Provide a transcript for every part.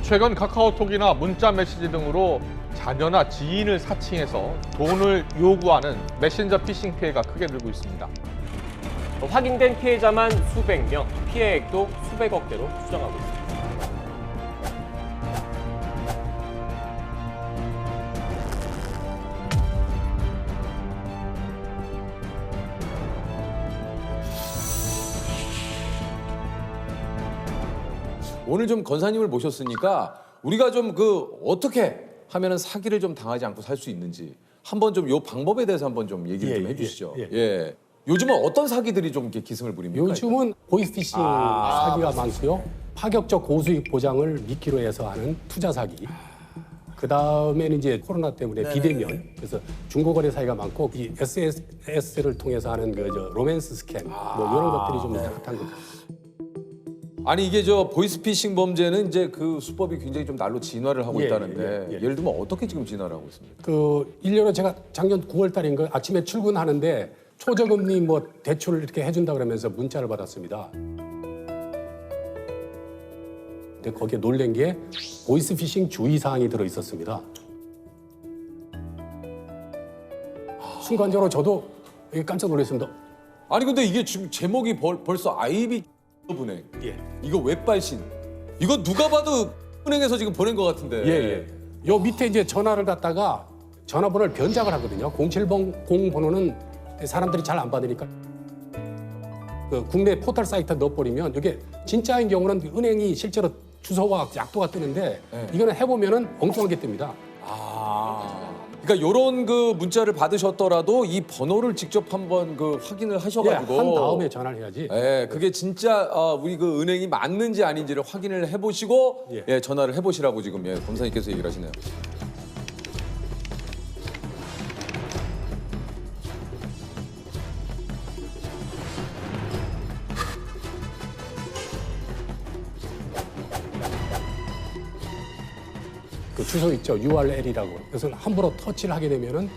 최근 카카오톡이나 문자 메시지 등으로 자녀나 지인을 사칭해서 돈을 요구하는 메신저 피싱 피해가 크게 늘고 있습니다. 확인된 피해자만 수백 명, 피해액도 수백억대로 추정하고 있습니다. 오늘 좀 권사님을 모셨으니까 우리가 좀 어떻게 하면은 사기를 좀 당하지 않고 살 수 있는지 한번 좀 요 방법에 대해서 한번 좀 얘기를 좀 해주시죠. 예. 요즘은 어떤 사기들이 좀 이렇게 기승을 부립니까? 요즘은 보이스피싱 사기가 많고요. 파격적 고수익 보장을 미끼로 해서 하는 투자 사기. 그 다음에는 이제 코로나 때문에 비대면, 그래서 중고거래 사기가 많고 이 SNS를 통해서 하는 로맨스 스캠, 뭐 이런 것들이 좀 핫한 것 같아요. 아니 이게 보이스피싱 범죄는 이제 그 수법이 굉장히 좀 날로 진화를 하고 있다는데 예를 들면 어떻게 지금 진화를 하고 있습니까? 일년에 제가 작년 9월 달인가 아침에 출근하는데 초저금리 뭐 대출을 이렇게 해준다 그러면서 문자를 받았습니다. 근데 거기에 놀란 게 보이스피싱 주의사항이 들어 있었습니다. 순간적으로 저도 깜짝 놀랐습니다. 아니 근데 이게 지금 제목이 벌써 아이비 은행. 이거 웹발신. 이거 누가 봐도 은행에서 지금 보낸 것 같은데. 요 밑에 이제 전화를 갖다가 전화번호를 변작을 하거든요. 070 번호는 사람들이 잘 안 받으니까 국내 포털 사이트에 넣어버리면 이게 진짜인 경우는 은행이 실제로 주소와 약도가 뜨는데 이거는 해보면은 엉뚱하게 뜹니다. 그러니까 이런 문자를 받으셨더라도 이 번호를 직접 한번 확인을 하셔가지고 한 다음에 전화를 해야지. 그게 진짜 우리 은행이 맞는지 아닌지를 확인을 해보시고 전화를 해보시라고 지금 검사님께서 얘기를 하시네요. 그 주소 있죠, URL이라고. 그래서 함부로 터치를 하게 되면은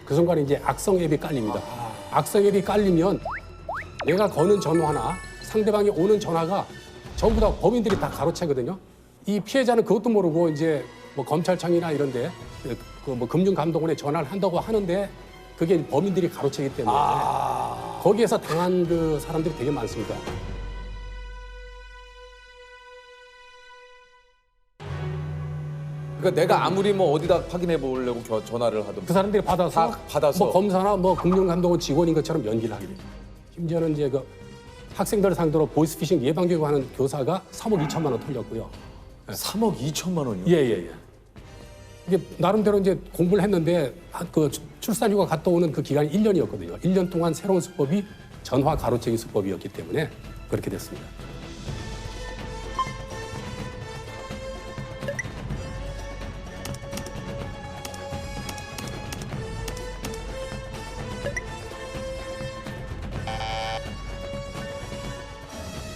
그 순간에 이제 악성 앱이 깔립니다. 악성 앱이 깔리면 내가 거는 전화나 상대방이 오는 전화가 전부 다 범인들이 다 가로채거든요. 이 피해자는 그것도 모르고 이제 뭐 검찰청이나 이런데 뭐 금융감독원에 전화를 한다고 하는데 그게 범인들이 가로채기 때문에 거기에서 당한 그 사람들이 되게 많습니다. 그러니까 내가 아무리 뭐 어디다 확인해 보려고 전화를 하든 그 사람들이 받아서 뭐 검사나 뭐 금융감독원 직원인 것처럼 연기를 하게 됩니다. 심지어는 이제 학생들을 상대로 보이스피싱 예방교육하는 교사가 3억 2천만 원 털렸고요. 3억 2천만 원이요? 예. 이게 나름대로 이제 공부를 했는데 출산휴가 갔다 오는 그 기간이 1년이었거든요. 1년 동안 새로운 수법이 전화 가로채기 수법이었기 때문에 그렇게 됐습니다.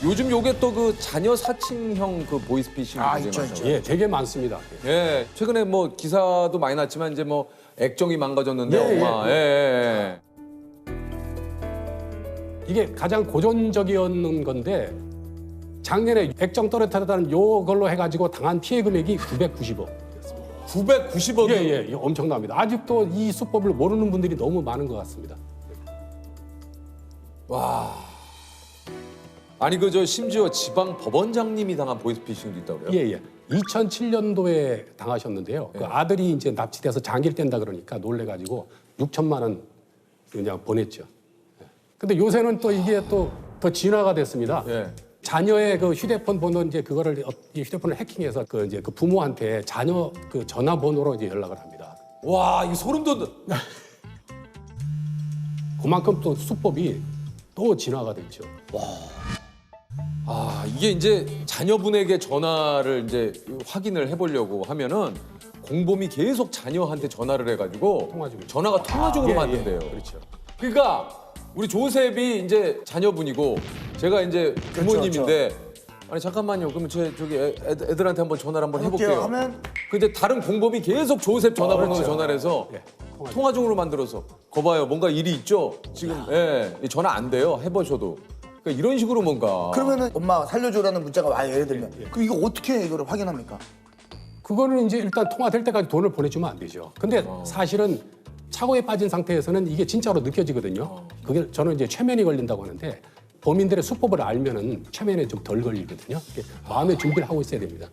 요즘 요게 또 자녀 사칭형 보이스피싱 있죠. 예, 되게 많습니다. 예, 최근에 뭐 기사도 많이 났지만 이제 뭐 액정이 망가졌는데 엄마. 이게 가장 고전적이었는 건데 작년에 액정 떨어뜨렸다는 요걸로 해가지고 당한 피해 금액이 990억. 990억이요? 예, 엄청납니다. 아직도 이 수법을 모르는 분들이 너무 많은 것 같습니다. 와. 아니 심지어 지방 법원장님이 당한 보이스피싱도 있다고요? 예. 2007년도에 당하셨는데요. 그 아들이 이제 납치돼서 장기를 뗀다 그러니까 놀래가지고 6천만 원 그냥 보냈죠. 근데 요새는 또 이게 또 더 진화가 됐습니다. 자녀의 그 휴대폰 번호 이제 그거를 이 휴대폰을 해킹해서 그 부모한테 자녀 그 전화번호로 이제 연락을 합니다. 와, 이거 소름 돋는. 그만큼 또 수법이 또 진화가 됐죠. 이게 이제 자녀분에게 전화를 이제 확인을 해보려고 하면은 공범이 계속 자녀한테 전화를 해가지고 통화 중이죠. 전화가 통화 중으로 만든대요. 그렇죠. 그러니까 우리 조셉이 이제 자녀분이고 제가 이제 부모님인데 아니 잠깐만요. 그러면 저기 애들한테 한번 전화를 한번 해볼게요. 하면 근데 다른 공범이 계속 조셉 전화번호로 그렇죠. 전화를 해서 예, 통화 중으로 만들어서 거봐요. 뭔가 일이 있죠. 지금 전화 안 돼요. 해보셔도. 그러니까 이런 식으로 뭔가. 그러면은 엄마 살려줘라는 문자가 와요. 예를 들면. 그럼 이거 어떻게 이거를 확인합니까? 그거는 이제 일단 통화될 때까지 돈을 보내주면 안 되죠. 근데 사실은 착오에 빠진 상태에서는 이게 진짜로 느껴지거든요. 그게 저는 이제 최면이 걸린다고 하는데 범인들의 수법을 알면은 최면에 좀 덜 걸리거든요. 이렇게 마음의 준비를 하고 있어야 됩니다.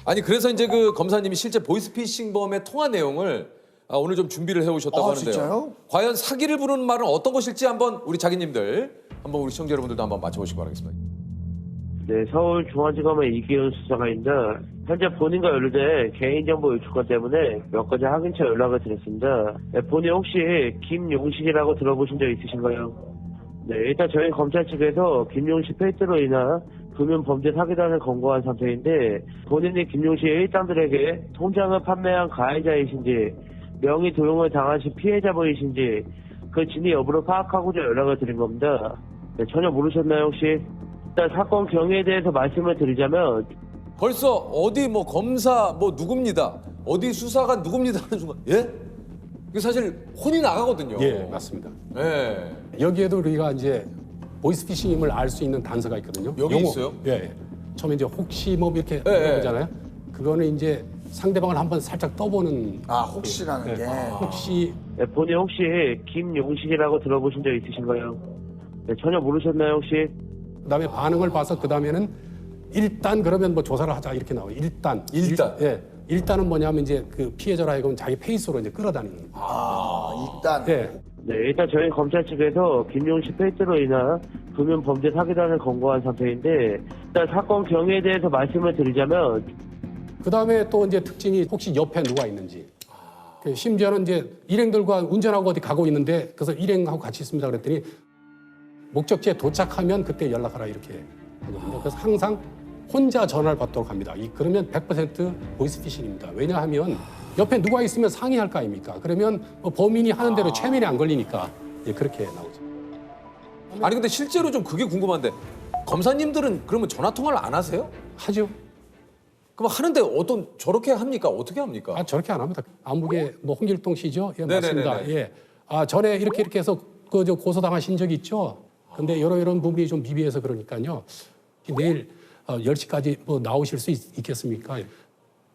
아니 그래서 이제 그 검사님이 실제 보이스피싱범의 통화 내용을 오늘 좀 준비를 해오셨다고 하는데요. 진짜요? 과연 사기를 부르는 말은 어떤 것일지 한번 우리 자기님들 한번 우리 시청자 여러분들도 한번 맞춰보시기 바라겠습니다. 네, 서울중앙지검의 이기훈 수사관입니다. 현재 본인과 연루된 개인정보 유출건 때문에 몇 가지 확인차 연락을 드렸습니다. 네, 본인 혹시 김용식이라고 들어보신 적 있으신가요? 네, 일단 저희 검찰 측에서 김용식 페이트로 인한 금융범죄 사기단을 검거한 상태인데 본인이 김용식의 일당들에게 통장을 판매한 가해자이신지 명의 도용을 당하신 피해자분이신지 그 진위 여부를 파악하고자 연락을 드린 겁니다. 네, 전혀 모르셨나요 혹시? 일단 사건 경위에 대해서 말씀을 드리자면 벌써 어디 뭐 검사 뭐 누굽니다. 어디 수사관 누굽니다 하는 순간 예? 이게 사실 혼이 나가거든요. 예, 맞습니다. 예. 여기에도 우리가 이제 보이스피싱임을 알 수 있는 단서가 있거든요. 여기 있어요? 예, 예. 처음에 이제 혹시 뭐 이렇게 예, 예. 물어보잖아요. 그거는 이제 상대방을 한번 살짝 떠보는. 혹시라는 예, 게. 혹시 네, 본인 혹시 김용식이라고 들어보신 적 있으신가요? 네, 전혀 모르셨나요 혹시? 그다음에 반응을 봐서 그다음에는 일단 그러면 뭐 조사를 하자 이렇게 나와요. 일단. 예. 일단은 뭐냐면 이제 그 피해자라 하여금 자기 페이스로 이제 끌어다니는. 일단. 예. 네, 일단 저희 검찰 측에서 김용식 페이트로 인한 금융범죄 사기단을 검거한 상태인데 일단 사건 경위에 대해서 말씀을 드리자면 그다음에 또 이제 특징이 혹시 옆에 누가 있는지. 그 심지어는 이제 일행들과 운전하고 어디 가고 있는데 그래서 일행하고 같이 있습니다 그랬더니 목적지에 도착하면 그때 연락하라 이렇게 하거든요. 그래서 항상 혼자 전화를 받도록 합니다. 그러면 100% 보이스피싱입니다. 왜냐하면 옆에 누가 있으면 상의할 거 아닙니까? 그러면 뭐 범인이 하는 대로 최면이 안 걸리니까 그렇게 나오죠. 아니 근데 실제로 좀 그게 궁금한데 검사님들은 그러면 전화 통화를 안 하세요? 하죠. 그럼 하는데 어떤 저렇게 합니까? 어떻게 합니까? 저렇게 안 합니다. 안북의 뭐 홍길동 씨죠? 예, 네네네네. 맞습니다. 예. 전에 이렇게 해서 저 고소당하신 적 있죠? 근데 이런 부분이 좀 미비해서 그러니까요. 내일 10시까지 뭐 나오실 수 있겠습니까?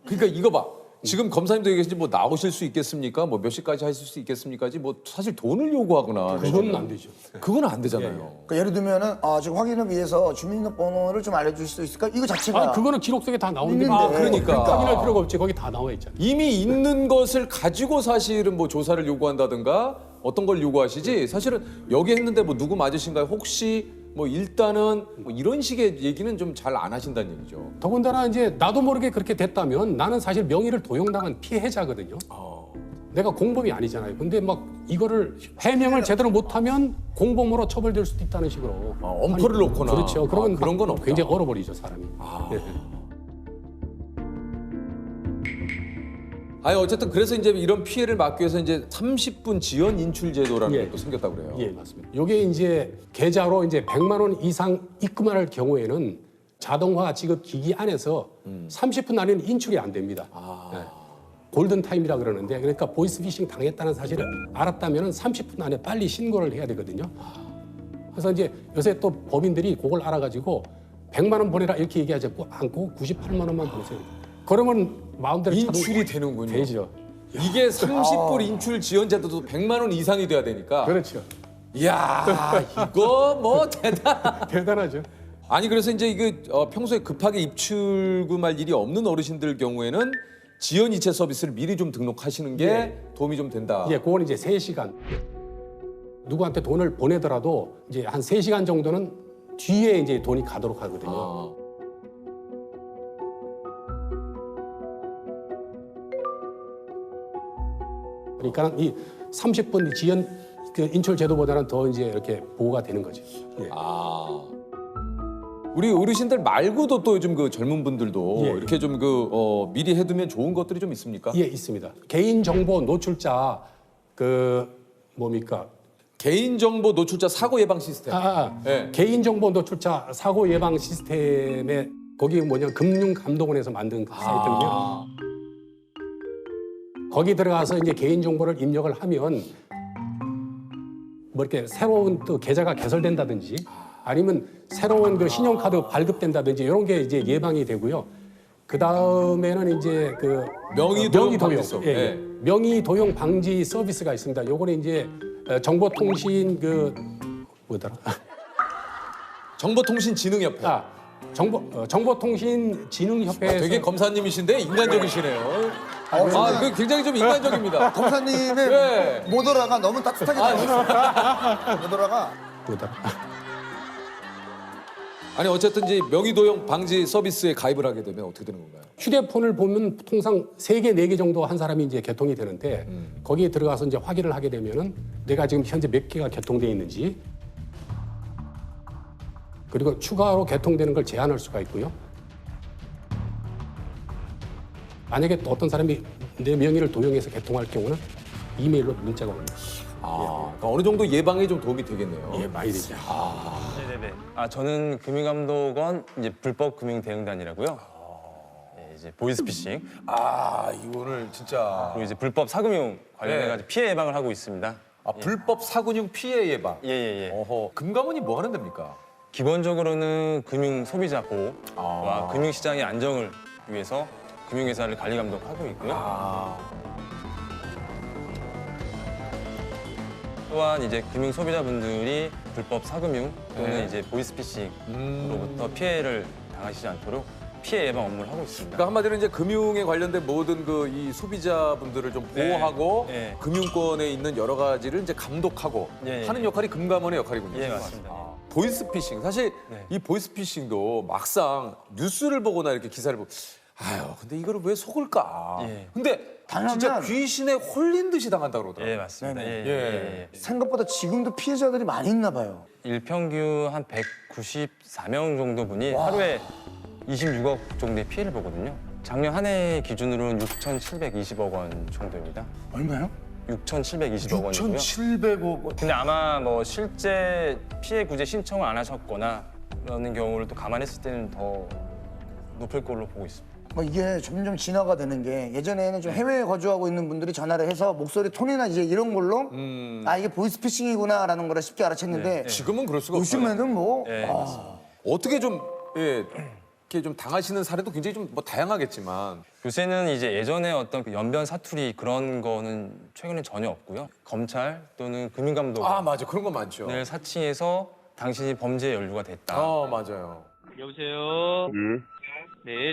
그러니까 이거 봐. 지금 검사님도 얘기하시지 뭐 나오실 수 있겠습니까? 뭐 몇 시까지 하실 수 있겠습니까지 뭐 사실 돈을 요구하거나 그건 안 되죠. 그건 안 되잖아요. 그러니까 예를 들면은 지금 확인을 위해서 주민등록번호를 좀 알려주실 수 있을까? 이거 자체가. 그거는 기록 속에 다 나오는데. 있는데. 그러니까. 확인할 필요가 없지. 거기 다 나와 있잖아요. 이미 있는 것을 가지고 사실은 뭐 조사를 요구한다든가 어떤 걸 요구하시지 사실은 여기 했는데 뭐 누구 맞으신가요? 혹시 뭐 일단은 뭐 이런 식의 얘기는 좀 잘 안 하신다는 얘기죠. 더군다나 이제 나도 모르게 그렇게 됐다면 나는 사실 명의를 도용당한 피해자거든요. 내가 공범이 아니잖아요. 근데 막 이거를 해명을 제대로 못하면 공범으로 처벌될 수도 있다는 식으로. 엄포를 놓거나. 그렇죠. 그러면 그런 건 없다. 굉장히 얼어버리죠, 사람이. 네. 아니 어쨌든 그래서 이제 이런 피해를 막기 위해서 이제 30분 지연 인출 제도라는 예. 게 또 생겼다고 그래요. 예, 맞습니다. 이게 이제 계좌로 이제 100만 원 이상 입금할 경우에는 자동화 지급 기기 안에서 30분 안에는 인출이 안 됩니다. 네. 골든 타임이라 그러는데 그러니까 보이스피싱 당했다는 사실을 알았다면은 30분 안에 빨리 신고를 해야 되거든요. 그래서 이제 요새 또 법인들이 그걸 알아가지고 100만 원 보내라 이렇게 얘기하지 않고 98만 원만 보내세요. 그러면 마음대로 인출이 되는군요. 되죠. 이게 30불 인출 지연 제도도 100만 원 이상이 돼야 되니까. 그렇죠. 이야 이거 뭐 대단하죠. 아니 그래서 이제 이게 평소에 급하게 입출금할 일이 없는 어르신들 경우에는 지연 이체 서비스를 미리 좀 등록하시는 게 도움이 좀 된다. 예, 그건 이제 3시간. 누구한테 돈을 보내더라도 이제 한 3시간 정도는 뒤에 이제 돈이 가도록 하거든요. 그러니까 이 30분 지연 그 인출 제도보다는 더 이제 이렇게 보호가 되는 거죠. 예. 우리 어르신들 말고도 또 요즘 그 젊은 분들도 예. 이렇게 좀 미리 해두면 좋은 것들이 좀 있습니까? 예, 있습니다. 개인 정보 노출자 그 뭡니까 개인정보 노출자 사고 예방 시스템. 네. 개인정보 노출자 사고 예방 시스템에 거기 뭐냐 금융감독원에서 만든 사이트거든요. 거기 들어가서 이제 개인정보를 입력을 하면 뭐 이렇게 새로운 또 계좌가 개설된다든지 아니면 새로운 그 신용카드 발급된다든지 이런 게 이제 예방이 되고요. 그 다음에는 이제 그 명의 도용 방지 예, 예. 명의 도용 방지 서비스가 있습니다. 요거는 이제 정보통신 그 뭐더라? 정보통신진흥협회. 정보통신진흥협회에서 되게 검사님이신데 인간적이시네요. 그 굉장히 좀 인간적입니다. 검사님의 네. 모더라가 너무 따뜻하게 나오셨어요. 모더라가. 뭐더라? 아니 어쨌든 이제 명의도용 방지 서비스에 가입을 하게 되면 어떻게 되는 건가요? 휴대폰을 보면 통상 3개, 4개 정도 한 사람이 이제 개통이 되는데 거기에 들어가서 이제 확인을 하게 되면은 내가 지금 현재 몇 개가 개통돼 있는지 그리고 추가로 개통되는 걸 제한할 수가 있고요. 만약에 또 어떤 사람이 내 명의를 도용해서 개통할 경우는 이메일로 문자가 옵니다. 그러니까 어느 정도 예방에 좀 도움이 되겠네요. 예, 많이 되죠. 네네네. 저는 금융감독원 이제 불법 금융대응단이라고요. 네, 이제 보이스피싱 이거를 진짜 그리고 이제 불법 사금융 관련해가지고 피해 예방을 하고 있습니다. 불법 사근육 피해 예방. 예예예. 어허. 금감원이 뭐 하는 데입니까? 기본적으로는 금융 소비자 보호와 금융시장의 안정을 위해서 금융회사를 관리 감독하고 있고요. 또한 이제 금융 소비자분들이 불법 사금융 또는 이제 보이스피싱으로부터 피해를 당하시지 않도록 피해 예방 업무를 하고 있습니다. 그러니까 한마디로 이제 금융에 관련된 모든 그 이 소비자분들을 좀 보호하고 네. 금융권에 있는 여러 가지를 이제 감독하고 예, 하는 역할이 금감원의 역할이군요. 예, 맞습니다. 보이스피싱 사실 네. 이 보이스피싱도 막상 뉴스를 보거나 이렇게 기사를 보고 근데 이거를 왜 속을까? 예. 근데 당하면- 진짜 귀신에 홀린 듯이 당한다 그러더라고요. 예, 맞습니다. 네네. 예. 생각보다 지금도 피해자들이 많이 있나 봐요. 일평균 한 194명 정도 분이 하루에 26억 정도의 피해를 보거든요. 작년 한 해 기준으로는 6,720억 원 정도입니다. 얼마요? 6,720억 원이고요. 6,700억. 근데 아마 뭐 실제 피해 구제 신청을 안 하셨거나 그러는 경우를 또 감안했을 때는 더 높을 걸로 보고 있습니다. 뭐 이게 점점 진화가 되는 게 예전에는 좀 해외에 거주하고 있는 분들이 전화를 해서 목소리 톤이나 이제 이런 걸로 이게 보이스피싱이구나라는 걸 쉽게 알아챘는데 지금은 그럴 수가 없어요. 요즘에는 뭐 예, 어떻게 좀 이렇게 좀 당하시는 사례도 굉장히 좀 뭐 다양하겠지만 요새는 이제 예전에 어떤 그 연변 사투리 그런 거는 최근에 전혀 없고요. 검찰 또는 금융감독원을 맞아 그런 거 많죠. 사칭해서 당신이 범죄에 연루가 됐다. 맞아요. 여보세요? 네,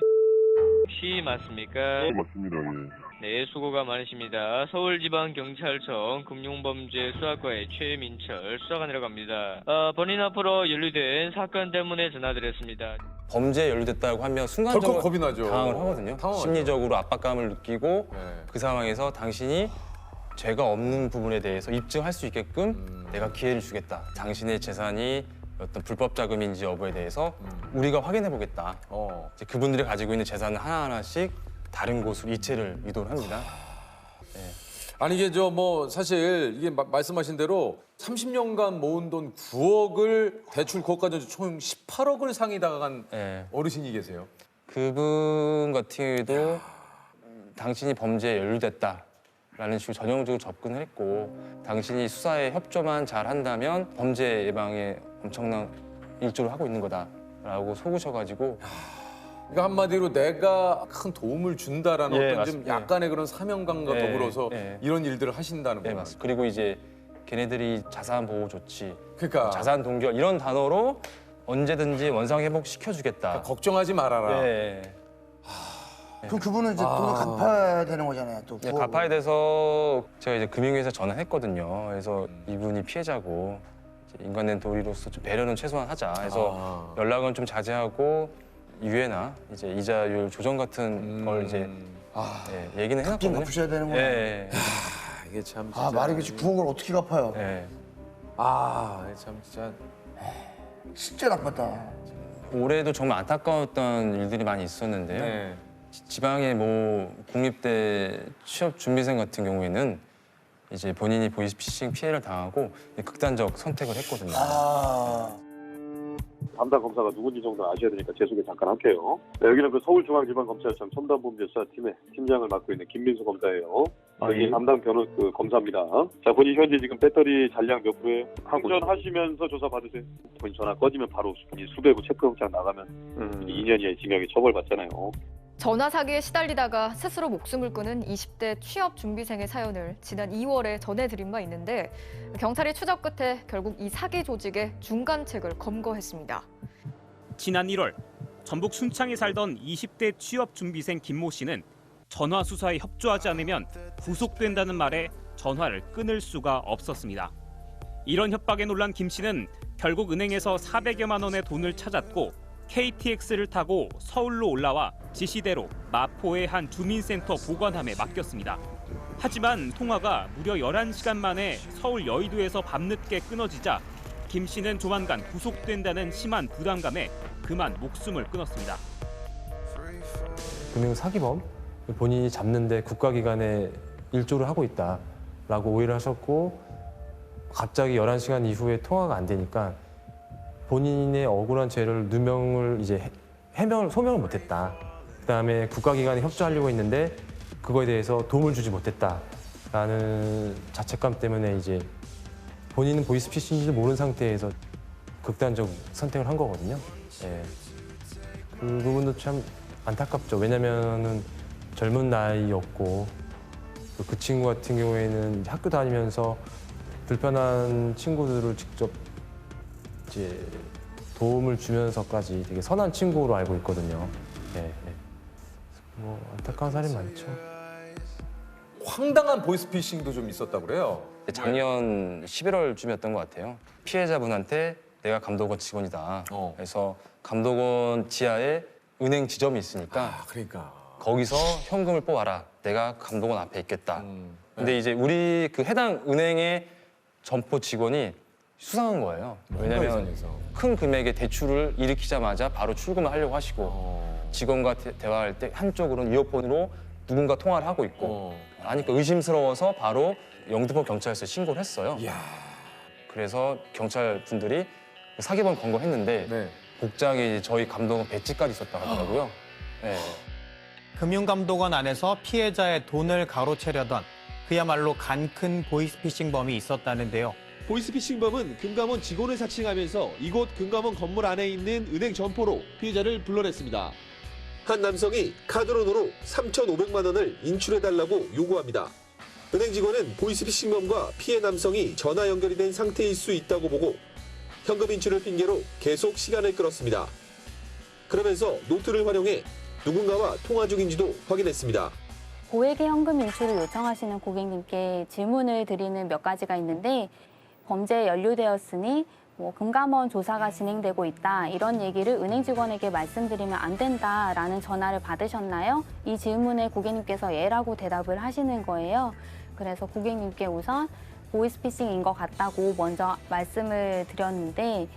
혹시 맞습니까? 맞습니다. 예. 네, 수고가 많으십니다. 서울지방경찰청 금융범죄수사과의 최민철 수사관이라고 합니다. 본인 앞으로 연루된 사건 때문에 전화드렸습니다. 범죄에 연루됐다고 하면 순간적으로 덜컥 겁이 나죠. 당황을 하거든요. 당황하죠. 심리적으로 압박감을 느끼고 네. 그 상황에서 당신이 죄가 없는 부분에 대해서 입증할 수 있게끔 내가 기회를 주겠다. 당신의 재산이 어떤 불법 자금인지 여부에 대해서 우리가 확인해 보겠다. 이제 그분들이 가지고 있는 재산을 하나하나씩 다른 곳으로 이체를 유도를 합니다. 아니 이게 저 뭐 사실 이게 말씀하신 대로 30년간 모은 돈 9억을 대출 그것까지 총 18억을 상이 당한 예. 어르신이 계세요. 그분 같은 경우도 당신이 범죄에 연루됐다라는 식으로 전형적으로 접근을 했고 당신이 수사에 협조만 잘 한다면 범죄 예방에 엄청난 일조를 하고 있는 거다라고 속으셔가지고 그러니까 한마디로 내가 큰 도움을 준다라는 예, 어떤 좀 맞습니다. 약간의 그런 사명감과 예, 더불어서 예. 이런 일들을 하신다는 네 거예요. 맞습니다. 그리고 이제 걔네들이 자산 보호 조치, 그러니까 자산 동결 이런 단어로 언제든지 원상 회복 시켜주겠다. 걱정하지 말아라. 예. 그럼 그분은 이제 돈을 갚아야 되는 거잖아요. 또 네, 9억을. 갚아야 돼서 제가 이제 금융회사 전화했거든요. 그래서 이분이 피해자고 이제 인간된 도리로서 좀 배려는 최소한 하자. 그래서 연락은 좀 자제하고 유예나 이제 이자율 조정 같은 걸 이제 얘기는 갚긴 해놨거든요. 갚으셔야 되는 거예요. 예. 이게 참 진짜. 말이겠지 9억을 어떻게 갚아요? 예. 참 진짜. 진짜 나빴다. 올해도 정말 안타까웠던 일들이 많이 있었는데요. 네. 지방의 뭐 국립대 취업 준비생 같은 경우에는 이제 본인이 보이스피싱 피해를 당하고 극단적 선택을 했거든요. 담당 검사가 누군지 정도 아셔야 되니까 제 소개 잠깐 할게요. 네, 여기는 그 서울중앙지방검찰청 첨단범죄수사팀의 팀장을 맡고 있는 김민수 검사예요. 여기 담당 검사입니다. 자, 본인 현재 지금 배터리 잔량 몇 프로예요? 운전하시면서 조사 받으세요. 본인 전화 꺼지면 바로 본인 수배고 체포영장 나가면 2년 이하의 징역에 처벌받잖아요. 전화 사기에 시달리다가 스스로 목숨을 끊은 20대 취업 준비생의 사연을 지난 2월에 전해드린 바 있는데 경찰이 추적 끝에 결국 이 사기 조직의 중간책을 검거했습니다. 지난 1월 전북 순창에 살던 20대 취업 준비생 김모 씨는 전화 수사에 협조하지 않으면 구속된다는 말에 전화를 끊을 수가 없었습니다. 이런 협박에 놀란 김 씨는 결국 은행에서 400여만 원의 돈을 찾았고 KTX를 타고 서울로 올라와 지시대로 마포의 한 주민센터 보관함에 맡겼습니다. 하지만 통화가 무려 11시간 만에 서울 여의도에서 밤늦게 끊어지자 김 씨는 조만간 구속된다는 심한 부담감에 그만 목숨을 끊었습니다. 금융 사기범 본인이 잡는데 국가기관에 일조를 하고 있다라고 오해를 하셨고 갑자기 11시간 이후에 통화가 안 되니까 본인의 억울한 죄를 누명을 이제 소명을 못했다. 그다음에 국가기관에 협조하려고 했는데 그거에 대해서 도움을 주지 못했다라는 자책감 때문에 이제 본인은 보이스피싱인지 모르는 상태에서 극단적 선택을 한 거거든요. 예. 그 부분도 참 안타깝죠. 왜냐면은 젊은 나이였고 그 친구 같은 경우에는 학교 다니면서 불편한 친구들을 직접 이제 도움을 주면서까지 되게 선한 친구로 알고 있거든요. 예. 뭐 안타까운 사람이 많죠. 황당한 보이스피싱도 좀 있었다고 그래요. 작년 11월쯤이었던 것 같아요. 피해자분한테 내가 감독원 직원이다. 그래서 감독원 지하에 은행 지점이 있으니까 그러니까 거기서 현금을 뽑아라. 내가 감독원 앞에 있겠다. 근데 이제 우리 그 해당 은행의 점포 직원이 수상한 거예요. 왜냐면 큰 금액의 대출을 일으키자마자 바로 출금을 하려고 하시고 직원과 대화할 때 한쪽으로는 이어폰으로 누군가 통화를 하고 있고 하니까 의심스러워서 바로 영등포 경찰서에 신고를 했어요. 그래서 경찰 분들이 사기범 검거했는데 복장에 저희 감독원 배지까지 있었다고 하더라고요. 네. 금융감독원 안에서 피해자의 돈을 가로채려던 그야말로 간큰 보이스피싱범이 있었다는데요. 보이스피싱범은 금감원 직원을 사칭하면서 이곳 금감원 건물 안에 있는 은행 점포로 피해자를 불러냈습니다. 한 남성이 카드론으로 3,500만 원을 인출해달라고 요구합니다. 은행 직원은 보이스피싱범과 피해 남성이 전화 연결이 된 상태일 수 있다고 보고 현금 인출을 핑계로 계속 시간을 끌었습니다. 그러면서 노트를 활용해 누군가와 통화 중인지도 확인했습니다. 고액의 현금 인출을 요청하시는 고객님께 질문을 드리는 몇 가지가 있는데 범죄에 연루되었으니 금감원 조사가 진행되고 있다 이런 얘기를 은행 직원에게 말씀드리면 안 된다라는 전화를 받으셨나요? 이 질문에 고객님께서 예라고 대답을 하시는 거예요. 그래서 고객님께 우선 보이스피싱인 것 같다고 먼저 말씀을 드렸는데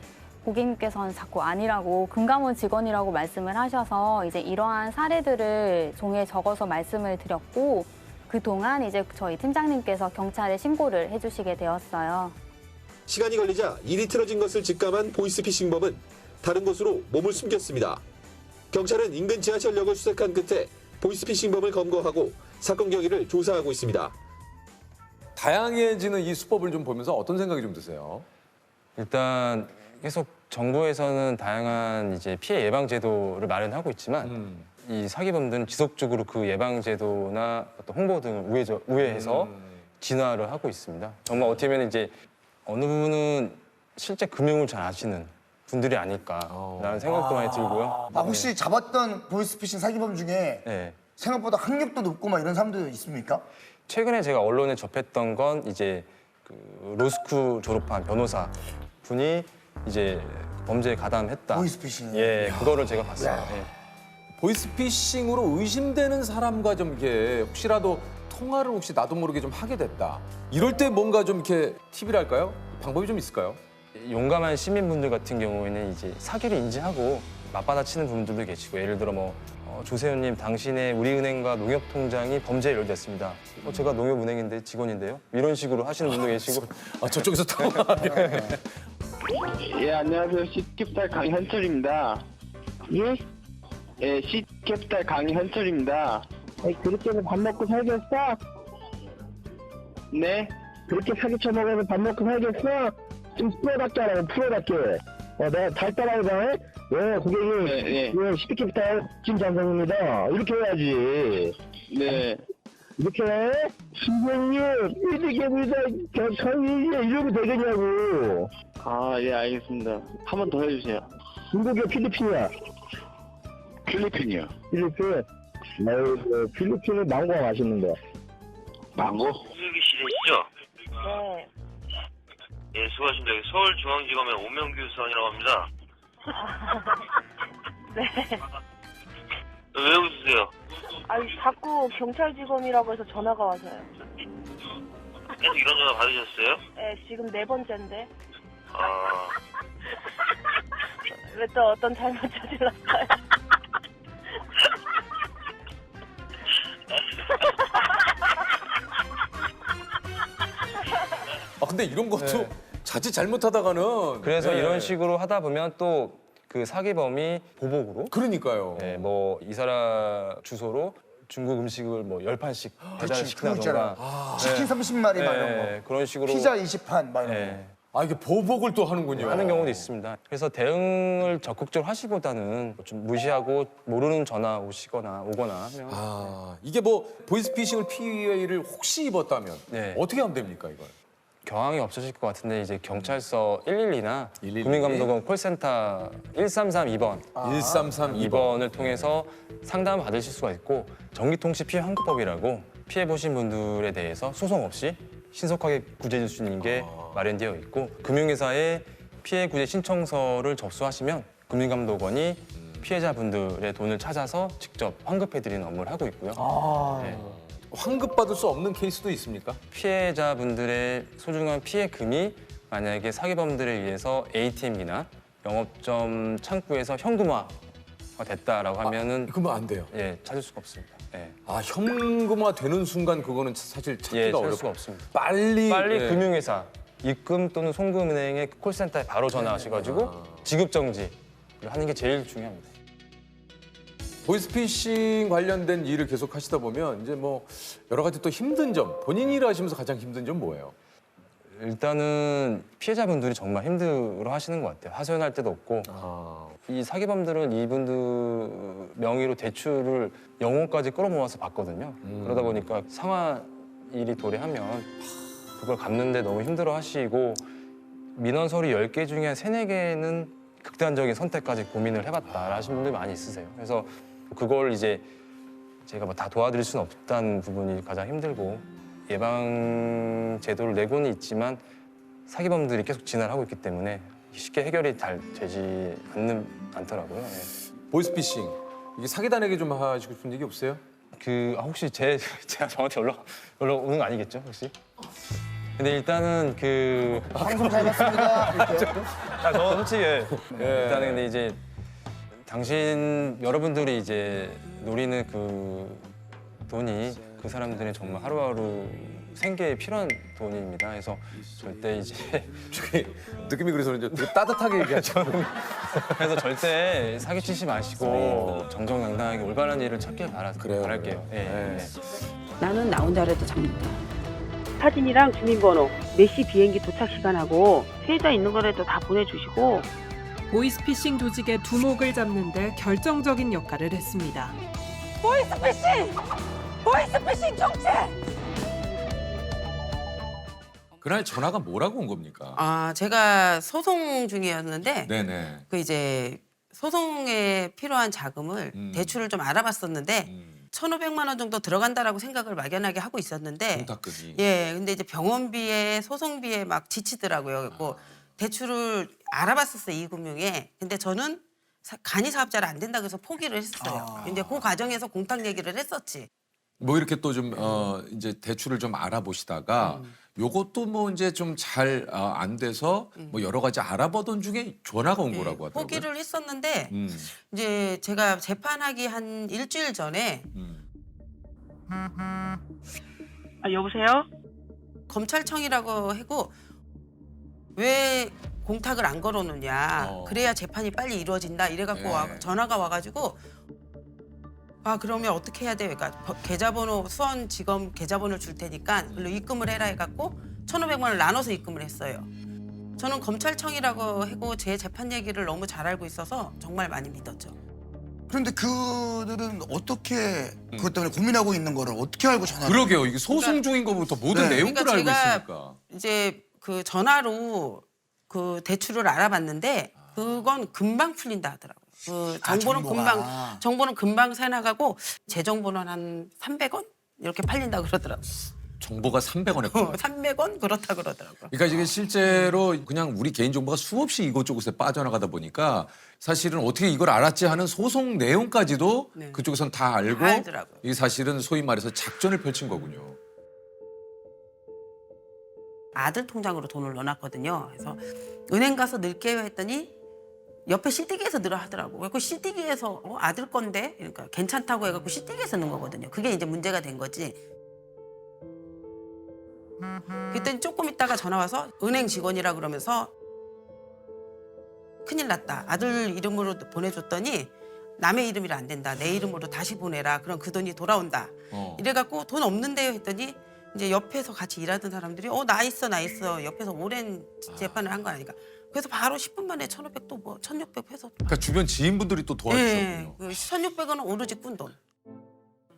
고객님께서는 자꾸 아니라고 금감원 직원이라고 말씀을 하셔서 이제 이러한 사례들을 종이에 적어서 말씀을 드렸고 그동안 이제 저희 팀장님께서 경찰에 신고를 해주시게 되었어요. 시간이 걸리자 일이 틀어진 것을 직감한 보이스피싱범은 다른 곳으로 몸을 숨겼습니다. 경찰은 인근 지하철역을 수색한 끝에 보이스피싱범을 검거하고 사건 경위를 조사하고 있습니다. 다양해지는 이 수법을 좀 보면서 어떤 생각이 좀 드세요? 일단 계속 정부에서는 다양한 이제 피해 예방 제도를 마련하고 있지만 이 사기범들은 지속적으로 그 예방 제도나 어떤 홍보 등을 우회해서 진화를 하고 있습니다. 정말 어떻게 보면 이제 어느 부분은 실제 금융을 잘 아시는 분들이 아닐까라는 생각도 많이 들고요. 혹시 잡았던 보이스피싱 사기범 중에 생각보다 학력도 높고 막 이런 사람도 있습니까? 최근에 제가 언론에 접했던 건 이제 그 로스쿨 졸업한 변호사 분이 이제 범죄에 가담했다. 보이스피싱. 예, 그거를 제가 봤어요. 예. 보이스피싱으로 의심되는 사람과 좀 이렇게 혹시라도 통화를 혹시 나도 모르게 좀 하게 됐다. 이럴 때 뭔가 좀 이렇게 팁이랄까요? 방법이 좀 있을까요? 용감한 시민분들 같은 경우에는 이제 사기를 인지하고 맞받아치는 부분들도 계시고 예를 들어 뭐 조세현님 당신의 우리은행과 농협통장이 범죄에 연루됐습니다. 제가 농협은행인데 직원인데요. 이런 식으로 하시는 분도 계시고 저쪽에서 당황하게. 예, 안녕하세요. C캐피탈 강현철입니다. 예? 예, C캐피탈 강현철입니다. 그렇게는 밥 먹고 살겠어? 네? 그렇게 사기 쳐먹어서 밥 먹고 살겠어? 좀 프로답게 하라고, 프로답게. 내가 잘 따라오자. 예, 고객님. 예, C캐피탈 김장성입니다. 이렇게 해야지. 네. 이렇게 해? 신경님, 이렇게입니다. 이러면 되겠냐고. 아, 예, 알겠습니다. 한 번 더 해주세요. 중국이야, 필리핀이야? 필리핀이요. 필리핀? 필리핀은 망고가 맛있는데. 망고? 홍유기실이시죠? 네. 예, 수고하십니다. 서울중앙지검의 오명규 수원이라고 합니다. 네. 왜 웃으세요? 아니, 자꾸 경찰지검이라고 해서 전화가 와서요. 계속 이런 전화 받으셨어요? 네, 지금 4번째인데. 아, 왜 또 어떤 잘못 저질렀어요? 근데 이런 것도 자칫 잘못하다가는 그래서 이런 식으로 하다 보면 또 그 사기범이 보복으로 그러니까요. 네, 뭐 이 사람 주소로 중국 음식을 뭐 10판씩 배달을 시킨다던가 치킨 30마리 막 이런 거. 그런 식으로 피자 20판 막 이런 거. 이게 보복을 또 하는군요. 하는 경우도 있습니다. 그래서 대응을 적극적으로 하시보다는 좀 무시하고 모르는 전화 오거나 하면 이게 뭐 보이스피싱을 피해를 혹시 입었다면 어떻게 하면 됩니까 이걸? 경황이 없으실 것 같은데 이제 경찰서 112나 국민감독원 콜센터 1332번 1332번을 통해서 상담을 받으실 수가 있고 전기통신 피해 환급법이라고 피해 보신 분들에 대해서 소송 없이 신속하게 구제해 줄 수 있는 게 마련되어 있고 금융회사에 피해 구제 신청서를 접수하시면 국민감독원이 피해자분들의 돈을 찾아서 직접 환급해드리는 업무를 하고 있고요. 네. 환급받을 수 없는 케이스도 있습니까? 피해자분들의 소중한 피해금이 만약에 사기범들에 의해서 ATM기나 영업점 창구에서 현금화가 됐다라고 하면은 그러면 안 돼요. 예, 찾을 수가 없습니다. 예. 현금화 되는 순간 그거는 사실 찾기가 찾을 어렵고 수가 없습니다. 빨리 금융회사 입금 또는 송금은행의 콜센터에 바로 전화하셔가지고 지급 정지를 하는 게 제일 중요합니다. 보이스피싱 관련된 일을 계속 하시다 보면 이제 뭐 여러 가지 또 힘든 점, 본인 일을 하시면서 가장 힘든 점 뭐예요? 일단은 피해자분들이 정말 힘들어 하시는 것 같아요. 하소연할 데도 없고 이 사기범들은 이분들 명의로 대출을 영혼까지 끌어모아서 받거든요. 그러다 보니까 상환일이 도래하면 그걸 갚는데 너무 힘들어 하시고 민원 서류 10개 중에 한 3, 4개는 극단적인 선택까지 고민을 해봤다 하시는 분들이 많이 있으세요. 그래서 그걸 이제 제가 뭐 다 도와드릴 수는 없다는 부분이 가장 힘들고 예방 제도를 내고는 있지만 사기범들이 계속 진화를 하고 있기 때문에 쉽게 해결이 잘 되지 않더라고요. 예. 보이스피싱 이게 사기단에게 좀 하시고 싶은 얘기 없어요? 혹시 제가 저한테 연락 오는 거 아니겠죠, 혹시? 근데 일단은 방송 잘 봤습니다. 저 솔직히 일단은 근데 이제 여러분들이 이제 노리는 그 돈이 그 사람들의 정말 하루하루 생계에 필요한 돈입니다. 그래서 절대 이제 느낌이 그래서 이제 되게 따뜻하게 얘기하죠. 그래서 절대 사기치지 마시고 정정당당하게 올바른 일을 찾길 바랄게요. 예. 나는 나 혼자라도 잡는다. 사진이랑 주민번호, 몇 시 비행기 도착 시간하고 피해자 있는 거라도 다 보내주시고 보이스피싱 조직의 두목을 잡는 데 결정적인 역할을 했습니다. 보이스피싱! 보이스피싱 정체! 그날 전화가 뭐라고 온 겁니까? 제가 소송 중이었는데 네네. 그 이제 소송에 필요한 자금을 대출을 좀 알아봤었는데 1,500만 원 정도 들어간다라고 생각을 막연하게 하고 있었는데 공탁금이. 근데 이제 병원비에 소송비에 막 지치더라고요. 그래서 대출을 알아봤었어요, 이 금융에. 근데 저는 간이 사업자를 안 된다 그래서 포기를 했어요. 근데 그 과정에서 공탁 얘기를 했었지. 뭐 이렇게 또 좀 이제 대출을 좀 알아보시다가 요것도 뭐 이제 좀 잘 안 돼서 뭐 여러 가지 알아보던 중에 전화가 온 거라고 하더라고요. 포기를 했었는데 이제 제가 재판하기 한 일주일 전에 여보세요? 검찰청이라고 하고 왜 공탁을 안 걸어놓냐. 그래야 재판이 빨리 이루어진다. 이래갖고 전화가 와가지고 그러면 어떻게 해야 돼? 그러니까 계좌번호 수원지검 계좌번호를 줄 테니까 그걸로 입금을 해라 해갖고 1,500만 원을 나눠서 입금을 했어요. 저는 검찰청이라고 하고 제 재판 얘기를 너무 잘 알고 있어서 정말 많이 믿었죠. 그런데 그들은 어떻게 그것 때문에 고민하고 있는 거를 어떻게 알고 전화를? 그러게요. 이게 소송 중인 거부터 모든 내용들을 그러니까 알고 제가 있으니까. 이제 그 전화로 그 대출을 알아봤는데 그건 금방 풀린다 하더라고요. 그 정보는 금방 새나가고 제 정보는 한 300원 이렇게 팔린다 그러더라고요. 정보가 300원에 300원 그렇다 그러더라고요. 그러니까 이게 실제로 그냥 우리 개인 정보가 수없이 이곳저곳에 빠져나가다 보니까 사실은 어떻게 이걸 알았지 하는 소송 내용까지도 그쪽에선 다 알고 다 알더라고요. 이게 사실은 소위 말해서 작전을 펼친 거군요. 아들 통장으로 돈을 넣어놨거든요. 그래서 은행 가서 넣을게요 했더니 옆에 CD기에서 넣으라 하더라고. 그 CD기에서 아들 건데 그러니까 괜찮다고 해갖고 CD기에서 넣은 거거든요. 그게 이제 문제가 된 거지. 그랬더니 조금 있다가 전화 와서 은행 직원이라 그러면서 큰일 났다. 아들 이름으로 보내줬더니 남의 이름이라 안 된다. 내 이름으로 다시 보내라. 그럼 그 돈이 돌아온다. 이래갖고 돈 없는데요 했더니 이제 옆에서 같이 일하던 사람들이 나 있어. 옆에서 오랜 재판을 한 거 아니까. 그래서 바로 10분 만에 1,500또 뭐 1,600 해서. 그러니까 주변 지인분들이 또 도와주셨군요. 네, 그 1,600원은 오로지 꾼돈.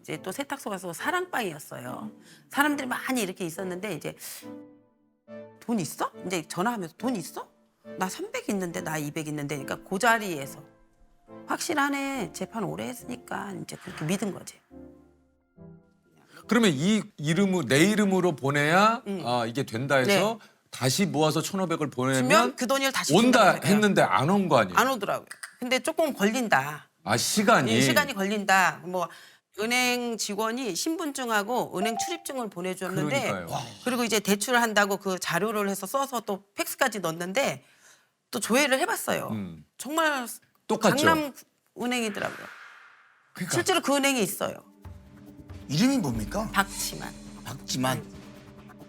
이제 또 세탁소 가서 사랑방이었어요. 사람들이 많이 이렇게 있었는데 이제 돈 있어? 이제 전화하면서 돈 있어? 나 300 있는데 나 200 있는데 그러니까 그 자리에서 확실하네. 재판 오래 했으니까 이제 그렇게 믿은 거지. 그러면 내 이름으로 보내야 이게 된다 해서 다시 모아서 1,500을 보내면 그 돈을 다시 온다 준다고 했는데 안 온 거 아니에요? 안 오더라고요. 근데 조금 걸린다. 시간이? 시간이 걸린다. 뭐 은행 직원이 신분증하고 은행 출입증을 보내줬는데 그러니까요. 그리고 이제 대출을 한다고 그 자료를 해서 써서 또 팩스까지 넣었는데 또 조회를 해봤어요. 정말 똑같죠? 강남 은행이더라고요. 그러니까. 실제로 그 은행에 있어요. 이름이 뭡니까? 박지만. 박지만.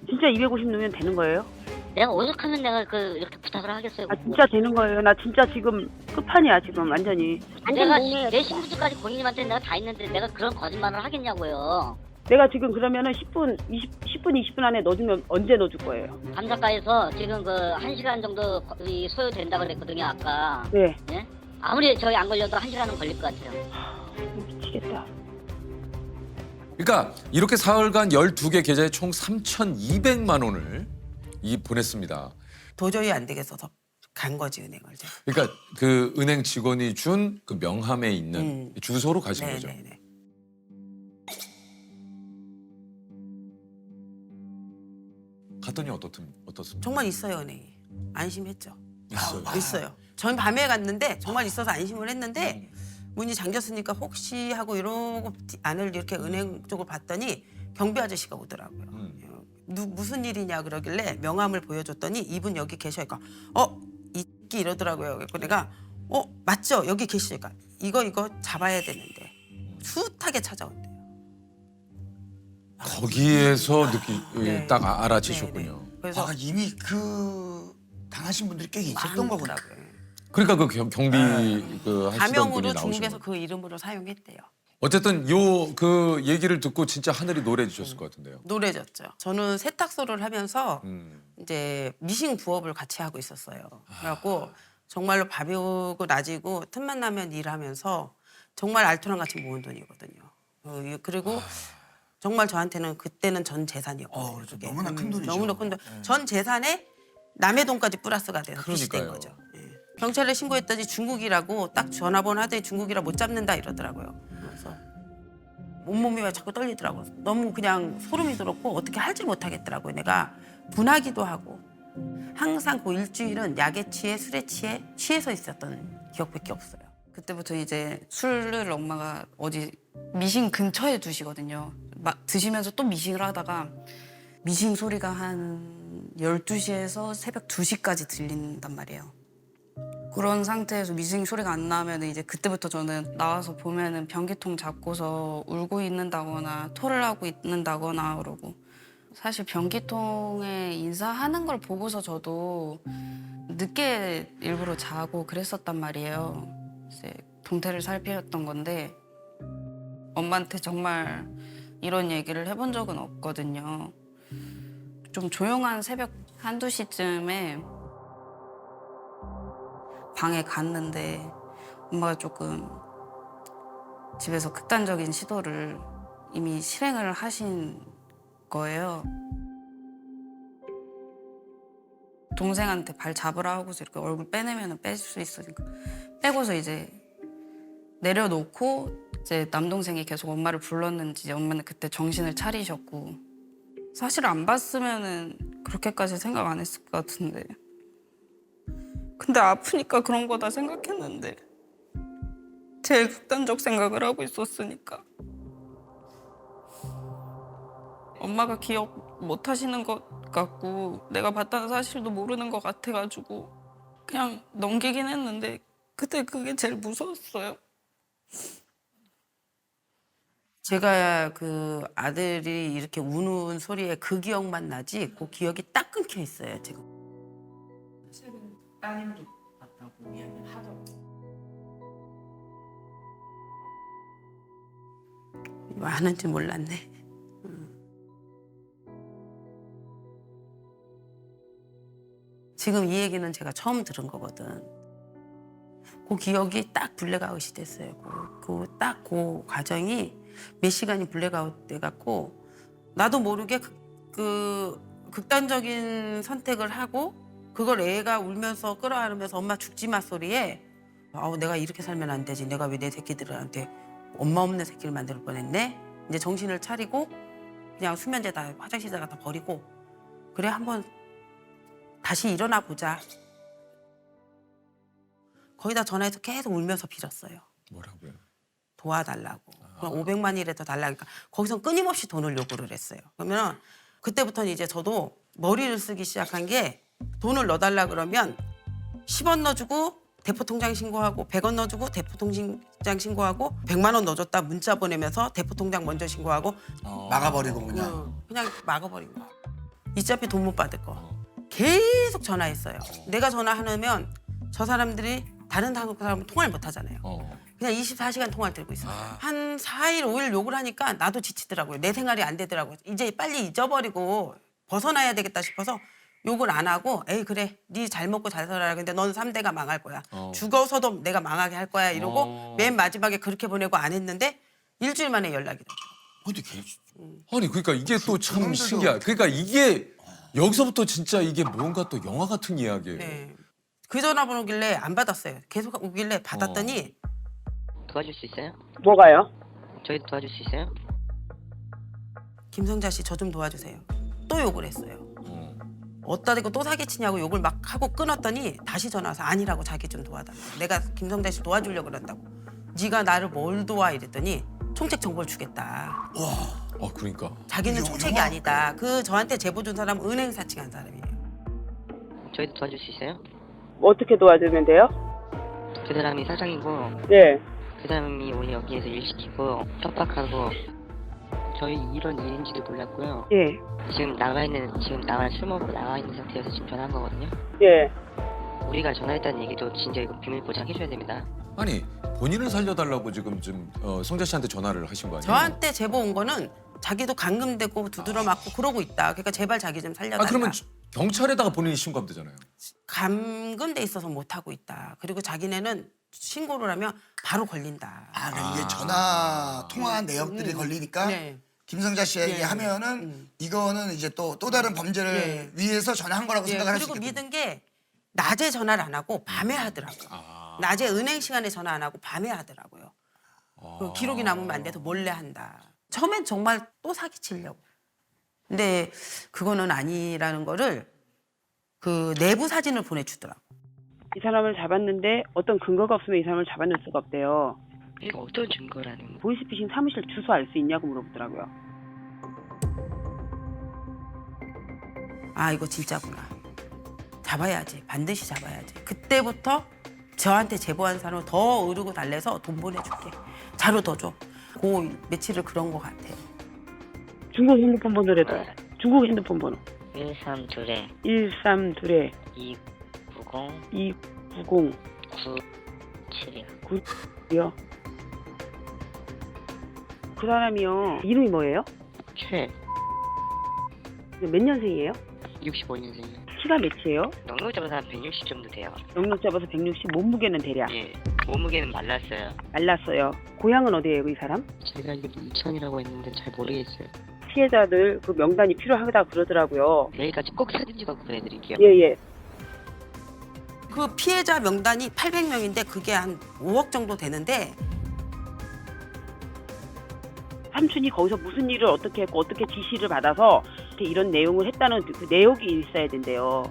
진짜 250 넣으면 되는 거예요? 내가 오죽하면 내가 이렇게 부탁을 하겠어요. 진짜 되는 거예요. 나 진짜 지금 끝판이야 지금 완전히. 내가 내 신분증까지 고객님한테 내가 다 있는데 내가 그런 거짓말을 하겠냐고요. 내가 지금 그러면은 10분 20분 안에 넣어주면 언제 넣어줄 거예요? 감사과에서 지금 그 1시간 정도 소요된다고 그랬거든요 아까. 네. 예? 아무리 저희 안 걸려도 1시간은 걸릴 것 같아요. 미치겠다. 그러니까 이렇게 사흘간 12개 계좌에 총 3,200만 원을 보냈습니다. 도저히 안 되겠어서 간 거지 은행을. 그러니까 그 은행 직원이 준 그 명함에 있는 주소로 가신 거죠. 네네네. 갔더니 어떻습니까? 정말 있어요 은행이. 안심했죠. 있어요. 전 밤에 갔는데 정말 있어서 안심을 했는데 문이 잠겼으니까 혹시 하고 이러고 안을 이렇게 은행 쪽을 봤더니 경비 아저씨가 오더라고요. 무슨 일이냐 그러길래 명함을 보여줬더니 이분 여기 계셔니까 이끼 이러더라고요. 그래서 내가 맞죠? 여기 계시니까 이거 잡아야 되는데 숱하게 찾아온대요. 거기에서 딱 알아채셨군요. 그래서 이미 그 당하신 분들이 꽤 있었던 거구나. 그러니까 그 경비 그 하시던 가명으로 분이 나오신 중국에서 거예요. 그 이름으로 사용했대요. 어쨌든 그 얘기를 듣고 진짜 하늘이 노래지셨을 것 같은데요. 노래졌죠. 저는 세탁소를 하면서 이제 미싱 부업을 같이 하고 있었어요. 그래갖고 정말로 밥이고 낮이고 틈만 나면 일하면서 정말 알토란 같이 모은 돈이거든요. 그리고 정말 저한테는 그때는 전 재산이었거든요. 그렇죠. 너무나 큰 돈이죠. 너무나 큰 돈. 전 재산에 남의 돈까지 플러스가 돼서 빚이 된 거죠. 경찰에 신고했더니 중국이라고 딱 전화번호 하더니 중국이라 못 잡는다 이러더라고요. 그래서 온몸이 왜 자꾸 떨리더라고요. 너무 그냥 소름이 돋았고 어떻게 할지 못하겠더라고요. 내가 분하기도 하고 항상 그 일주일은 약에 취해 술에 취해서 있었던 기억밖에 없어요. 그때부터 이제 술을 엄마가 어디 미신 근처에 두시거든요. 막 드시면서 또 미싱을 하다가 미싱 소리가 한 12시에서 새벽 2시까지 들린단 말이에요. 그런 상태에서 미싱 소리가 안 나면 이제 그때부터 저는 나와서 보면은 변기통 잡고서 울고 있는다거나 토를 하고 있는다거나 그러고 사실 변기통에 인사하는 걸 보고서 저도 늦게 일부러 자고 그랬었단 말이에요. 이제 동태를 살피었던 건데 엄마한테 정말 이런 얘기를 해본 적은 없거든요. 좀 조용한 새벽 1, 2시쯤에 방에 갔는데 엄마가 조금 집에서 극단적인 시도를 이미 실행을 하신 거예요. 동생한테 발 잡으라 하고서 이렇게 얼굴 빼내면 뺄 수 있으니까 빼고서 이제 내려놓고 이제 남동생이 계속 엄마를 불렀는지 엄마는 그때 정신을 차리셨고 사실 안 봤으면은 그렇게까지 생각 안 했을 것 같은데 근데 아프니까 그런 거다 생각했는데 제일 극단적 생각을 하고 있었으니까 엄마가 기억 못 하시는 것 같고 내가 봤다는 사실도 모르는 것 같아가지고 그냥 넘기긴 했는데 그때 그게 제일 무서웠어요. 제가 그 아들이 이렇게 우는 소리에 그 기억만 나지 그 기억이 딱 끊겨 있어요 지금. 최근 따님도 봤다고 이야기를 하더라고요. 많은지 몰랐네. 지금 이 얘기는 제가 처음 들은 거거든. 그 기억이 딱 블랙아웃이 됐어요. 그 과정이 몇 시간이 블랙아웃 돼갖고 나도 모르게 그 극단적인 선택을 하고 그걸 애가 울면서 끌어안으면서 엄마 죽지 마 소리에 내가 이렇게 살면 안 되지. 내가 왜 내 새끼들한테 엄마 없는 새끼를 만들 뻔했네. 이제 정신을 차리고 그냥 수면제다 화장실에다가 다 버리고 그래 한번 다시 일어나 보자. 거기다 전화해서 계속 울면서 빌었어요. 뭐라고요? 도와달라고. 그럼 500만이라도 달라니까 거기서 끊임없이 돈을 요구를 했어요. 그러면 그때부터는 이제 저도 머리를 쓰기 시작한 게 돈을 넣어달라 그러면 10원 넣어주고 대포통장 신고하고 100원 넣어주고 대포통장 신고하고 100만 원 넣어줬다 문자 보내면서 대포통장 먼저 신고하고 막아버리고 그냥. 그냥 막아버린 거. 이자피 돈 못 받을 거. 계속 전화했어요. 내가 전화하면 저 사람들이 다른 사람은 통화를 못 하잖아요. 그냥 24시간 통화를 들고 있어요. 한 4일, 5일 욕을 하니까 나도 지치더라고요. 내 생활이 안 되더라고요. 이제 빨리 잊어버리고 벗어나야 되겠다 싶어서 욕을 안 하고 에이 그래 네 잘 먹고 잘 살아라. 근데 넌 3대가 망할 거야. 죽어서도 내가 망하게 할 거야 이러고 맨 마지막에 그렇게 보내고 안 했는데 일주일 만에 연락이 됐어요. 아니 그러니까 이게 또 참 신기해. 그러니까 이게 여기서부터 진짜 이게 뭔가 또 영화 같은 이야기예요. 네. 그 전화번호 오길래 안 받았어요. 계속 오길래 받았더니 도와줄 수 있어요? 뭐가요? 저희 도와줄 수 있어요? 김성자 씨 저 좀 도와주세요. 또 욕을 했어요. 어디다 대고 또 사기치냐고 욕을 막 하고 끊었더니 다시 전화 와서 아니라고 자기 좀 도와달라. 내가 김성자 씨 도와주려고 그런다고. 네가 나를 뭘 도와 이랬더니 총책 정보를 주겠다. 그러니까. 자기는 총책이 아니다. 그 저한테 제보 준 사람은 은행 사칭한 사람이에요. 저희도 도와줄 수 있어요? 어떻게 도와주면 돼요? 그 사람이 사장이고 네. 그 사람이 오늘 여기에서 일 시키고 협박하고 저희 이런 일인지도 몰랐고요. 예. 지금 나와 술 먹고 나와 있는 상태여서 지금 전화한 거거든요. 예. 우리가 전화했다는 얘기도 진짜 이거 비밀 보장해줘야 됩니다. 아니 본인을 살려달라고 지금 성자 씨한테 전화를 하신 거 아니에요? 저한테 제보 온 거는 자기도 감금되고 두드러 맞고 그러고 있다. 그러니까 제발 자기 좀 살려달라. 그러면 경찰에다가 본인이 신고하면 되잖아요. 감금돼 있어서 못 하고 있다. 그리고 자기네는 신고를 하면 바로 걸린다. 그러니까 이게 전화 통화한 내역들이 걸리니까 네. 김성자 씨에게 하면은 이거는 이제 또 다른 범죄를 위해서 전화한 거라고 생각을 할 수 그리고 있겠군요. 믿은 게 낮에 전화를 안 하고 밤에 하더라고요. 낮에 은행 시간에 전화 안 하고 밤에 하더라고요. 그 기록이 남으면 안 돼서 몰래 한다. 처음엔 정말 또 사기치려고. 근데 그거는 아니라는 거를 그 내부 사진을 보내주더라고. 이 사람을 잡았는데 어떤 근거가 없으면 이 사람을 잡아낼 수가 없대요. 이거 어떤 증거라는? 보이스피싱 사무실 주소 알 수 있냐고 물어보더라고요. 아 이거 진짜구나. 잡아야지. 반드시 잡아야지. 그때부터 저한테 제보한 사람을 더 어르고 달래서 돈 보내줄게. 자료 더 줘. 그 며칠을 그런 것 같아요. 중국 핸드폰 번호래도. 중국 핸드폰 번호. 132에 132에 290 290 97이요. 9요. 그 사람이요. 이름이 뭐예요? 최 몇 년생이에요? 65년생이요. 키가 몇이에요? 넉넉 잡아서 한 160 정도 돼요. 넉넉 잡아서 160, 몸무게는 대략? 예. 몸무게는 말랐어요. 말랐어요. 고향은 어디예요, 이 사람? 제가 알기로 이천이라고 했는데 잘 모르겠어요. 피해자들 그 명단이 필요하다 그러더라고요. 내일까지 꼭 사진 찍어 보내드릴게요. 예. 그 피해자 명단이 800명인데 그게 한 5억 정도 되는데 삼촌이 거기서 무슨 일을 어떻게 했고 어떻게 지시를 받아서 이런 내용을 했다는 그 내역이 있어야 된대요.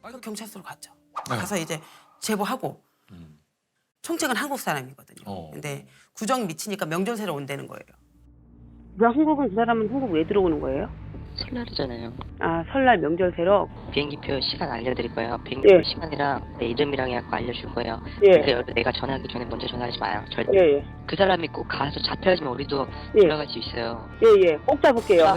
그 경찰서로 갔죠. 네. 가서 이제 제보하고 총책은 한국 사람이거든요. 근데 구정 미치니까 명절새로 온다는 거예요. 왜 한국은 그 사람은 한국 왜 들어오는 거예요? 설날이잖아요. 아 설날 명절새로. 비행기표 시간 알려드릴 거예요. 비행기표 시간이랑 내 이름이랑 해갖고 알려줄 거예요. 그러니까 내가 전화하기 전에 먼저 전화하지 마요. 절대. 그 사람이 꼭 가서 잡혀야지만 우리도 들어갈 수 있어요. 예. 꼭 잡을게요.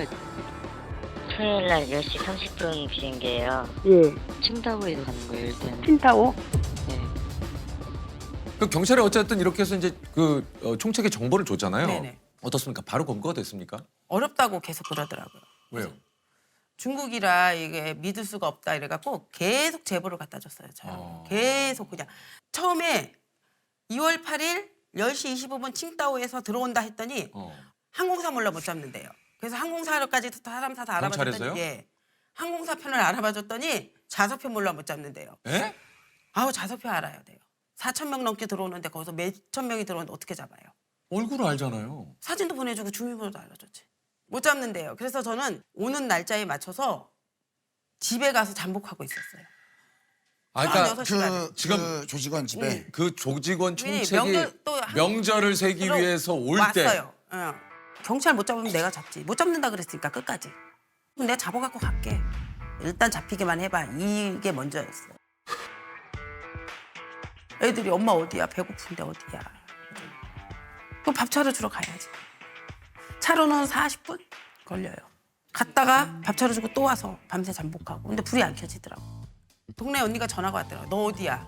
토요일날 10시 30분 비행기예요. 예. 칭다오에서 가는 거예요, 일단. 칭다오? 그 경찰이 어쨌든 이렇게 해서 이제 그 총책의 정보를 줬잖아요. 네네. 어떻습니까? 바로 검거가 됐습니까? 어렵다고 계속 그러더라고요. 왜요? 중국이라 이게 믿을 수가 없다 이래갖고 계속 제보를 갖다 줬어요. 저요. 계속 그냥. 처음에 2월 8일 10시 25분 칭다오에서 들어온다 했더니 항공사 몰라 못 잡는데요. 그래서 항공사로까지 사람 다 알아봐줬더니 경찰에서요? 항공사 편을 알아봐줬더니 좌석표 몰라 못 잡는데요. 에? 아우 좌석표 알아야 돼요. 4,000명 넘게 들어오는데 거기서 몇천 명이 들어오는데 어떻게 잡아요? 얼굴을 알잖아요. 사진도 보내주고 주민번호도 알려줬지. 못 잡는데요. 그래서 저는 오는 날짜에 맞춰서 집에 가서 잠복하고 있었어요. 그러니까 지금 그 조직원 집에 그 조직원 총책이 명절 또 명절을 세기 위해서 올 때 왔어요. 경찰 못 잡으면 내가 잡지. 못 잡는다 그랬으니까 끝까지. 그럼 내가 잡아갖고 갈게. 일단 잡히기만 해봐. 이게 먼저였어요. 애들이 엄마 어디야? 배고픈데 어디야? 그럼 밥 차려주러 가야지. 차로는 40분 걸려요. 갔다가 밥 차려주고 또 와서 밤새 잠복하고. 근데 불이 안 켜지더라고. 동네 언니가 전화가 왔더라고. 너 어디야?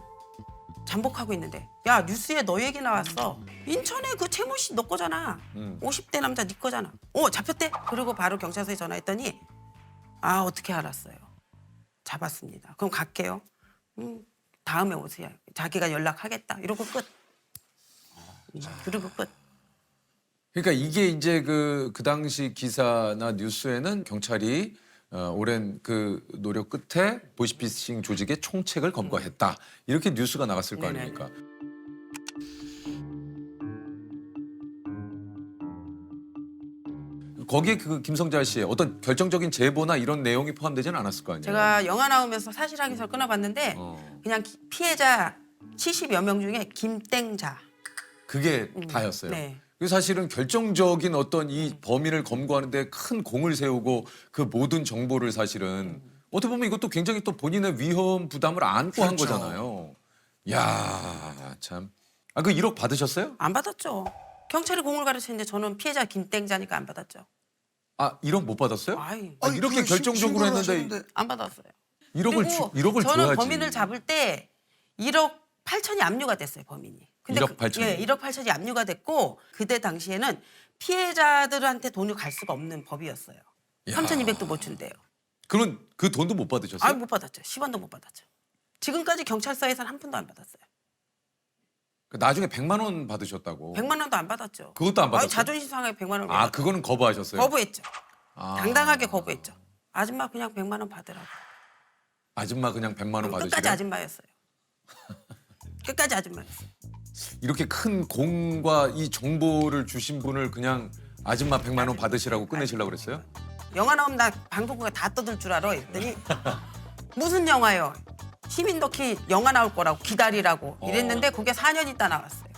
잠복하고 있는데. 야 뉴스에 너 얘기 나왔어. 인천에 그 최모 씨 너 거잖아. 50대 남자 네 거잖아. 잡혔대? 그리고 바로 경찰서에 전화했더니 아 어떻게 알았어요? 잡았습니다. 그럼 갈게요. 다음에 오세요. 자기가 연락하겠다. 이러고 끝. 그리고 끝. 그러니까 이게 이제 그 당시 기사나 뉴스에는 경찰이 오랜 그 노력 끝에 보이스피싱 조직의 총책을 검거했다. 이렇게 뉴스가 나갔을 거 아닙니까? 거기에 그 김성자 씨의 어떤 결정적인 제보나 이런 내용이 포함되지는 않았을 거 아니에요? 제가 영화 나오면서 사실 확인서를 끊어봤는데 그냥 피해자 70여 명 중에 김땡자. 그게 다였어요. 네. 그래서 사실은 결정적인 어떤 이 범인을 검거하는 데 큰 공을 세우고 그 모든 정보를 사실은 어떻게 보면 이것도 굉장히 또 본인의 위험 부담을 안고 한 그렇죠. 거잖아요. 야, 참. 그 1억 받으셨어요? 안 받았죠. 경찰이 공을 가르치는데 저는 피해자 김땡자니까 안 받았죠. 1억 못 받았어요? 이렇게 그 결정적으로 했는데 안 받았어요. 1억을 저는 줘야지. 범인을 잡을 때 1억 8천이 압류가 됐어요, 범인이. 근데 1억 8천이? 예, 1억 8천이 압류가 됐고 그때 당시에는 피해자들한테 돈을 갈 수가 없는 법이었어요. 3,200도 못 준대요. 그럼 그 돈도 못 받으셨어요? 못 받았죠. 10원도 못 받았죠. 지금까지 경찰서에서는 한 푼도 안 받았어요. 나중에 100만 원 받으셨다고. 100만 원도 안 받았죠. 그것도 안 받았어요? 자존심 상하게 100만 원. 그거는 거부하셨어요? 거부했죠. 당당하게 거부했죠. 아줌마 그냥 100만 원 받으라고. 아줌마 그냥 100만 원 받으시래요? 끝까지 아줌마였어요. 끝까지 아줌마였어요. 이렇게 큰 공과 이 정보를 주신 분을 그냥 아줌마 100만 원 받으시라고 끝내시려고 그랬어요? 영화 나오면 나 방송국에 다 떠들 줄 알아 했더니 무슨 영화요? 시민 다큐 영화 나올 거라고 기다리라고 이랬는데 그게 4년 있다 나왔어요.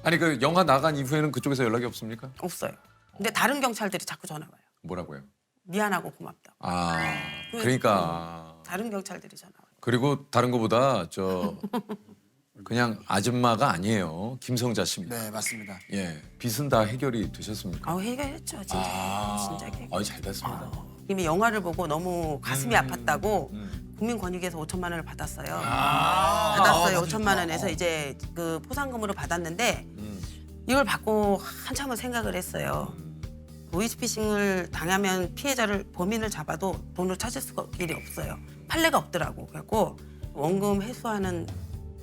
아니 그 영화 나간 이후에는 그쪽에서 연락이 없습니까? 없어요. 근데 다른 경찰들이 자꾸 전화 와요. 뭐라고요? 미안하고 고맙다. 그러니까 다른 경찰들이 전화 와요. 그리고 다른 거보다 저 그냥 아줌마가 아니에요. 김성자 씨입니다. 네, 맞습니다. 예, 빚은 다 해결이 되셨습니까? 해결했죠, 진짜. 진짜 해결. 잘 됐습니다. 이미 영화를 보고 너무 가슴이 아팠다고 국민권익위에서 5천만 원을 받았어요. 받았어요. 5천만 원에서 이제 그 포상금으로 받았는데 이걸 받고 한참을 생각을 했어요. 보이스피싱을 당하면 피해자를 범인을 잡아도 돈을 찾을 수가 길이 없어요. 판례가 없더라고. 그래갖고 원금 회수하는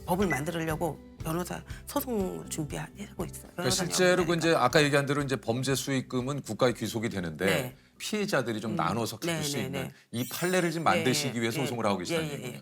법을 만들려고 변호사 소송을 준비하고 있어요. 그러니까 실제로 그 이제 아까 얘기한 대로 이제 범죄 수익금은 국가에 귀속이 되는데 네. 피해자들이 좀 나눠서 가질 수 있는 이 판례를 좀 만드시기 위해서 소송을 하고 계시다는 얘기군요.